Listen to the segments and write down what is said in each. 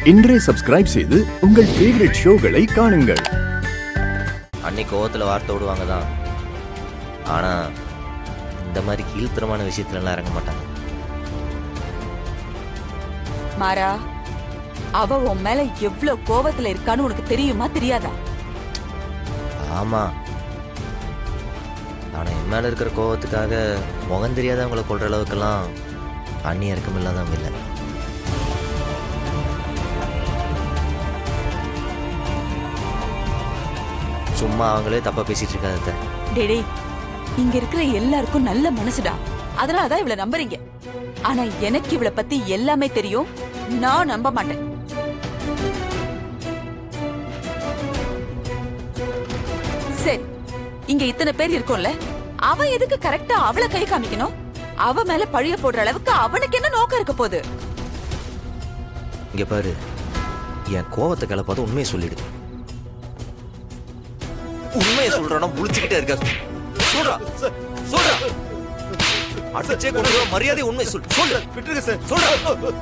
இன்றே சப்ஸ்கிரைப் செய்து உங்கள் ஃபேவரட் ஷோகளை காணுங்கள். அன்னைக்கு கோவத்தில் வார்த்தை விடுவாங்க தான், ஆனால் இந்த மாதிரி கீழ்த்தரமான விஷயத்துலலாம் இறங்க மாட்டாங்க. மாறா, அவ உன் மேல எவ்வளவு கோவத்துல இருக்கான்னு உனக்கு தெரியுமா தெரியாதா? ஆமாம், ஆனால் என் மேலே இருக்கிற கோவத்துக்காக முகம் தெரியாதவங்களை கொள்கிற அளவுக்கெல்லாம் அண்ணி இறக்கம் இல்லாதவங்க இல்லை. சும்மா அவங்களே தப்பா பேசிட்டு இருக்காத. டேடே, இங்க இருக்கிற எல்லாருக்கும் நல்ல மனசுடா, அதனாலதான் இவளை நம்புறீங்க. ஆனா எனக்கு இவளை பத்தி எல்லாமே தெரியும், நான் நம்ப மாட்டேன். சரி, இங்க இத்தனை பேர் இருக்கோம்ல, அவ எதுக்கு கரெக்டா அவளை கை காமிக்கணும்? அவ மேல பழிய போடுற அளவுக்கு அவனுக்கு என்ன நோக்கம் இருக்க போகுது? இங்க பாரு, என் கோவத்தை கிளப்பாத உண்மையை சொல்லிடு. உண்மையை சொல்றா, முழிச்சுக்கிட்டே இருக்க. சொல்றா சொல்றா, அடிச்சே கொண்டு மரியாதை உண்மை சொல்லு. விட்டுருங்க சார்.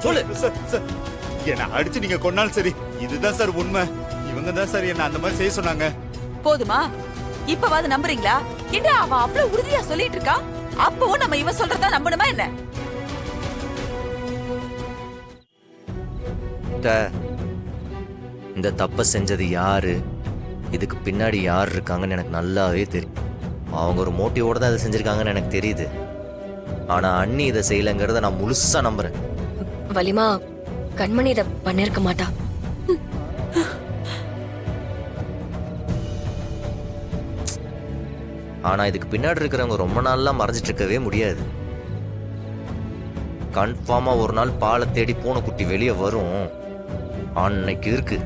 சொல்லு சார், என்ன அடிச்சு நீங்க கொன்னாலும் சரி, இதுதான் சார் உண்மை. இவங்க தான் சார் என்ன அந்த மாதிரி செய்ய சொன்னாங்க. போதுமா? இப்பவாது நம்புறீங்களா? என்ன அவ அவ்வளவு உறுதியா சொல்லிட்டு இருக்கா, அப்பவும் நம்ம இவ சொல்றதா நம்பணுமா என்ன? இந்த தப்ப செஞ்சது யாரு, இதுக்கு பின்னாடி யார் இருக்காங்கன்னு எனக்கு நல்லாவே தெரியும். அவங்க ஒரு மோட்டிவோட தான் இதை செஞ்சிருக்காங்கன்னு எனக்கு தெரியுது. ஆனா அண்ணி இதை செய்யலைங்கிறத நான் முழுசா நம்புறேன். வலிமா, கண்மணி இதை பண்ணிருக்க மாட்டா. ஆனா இதுக்கு பின்னாடி இருக்கிறவங்க ரொம்ப நாள்லாம் மறைஞ்சிட்டு இருக்கவே முடியாது. கன்ஃபார்மா ஒரு நாள் பாலை தேடி பூனை குட்டி வெளியே வரும். அன்னைக்கு இருக்கு.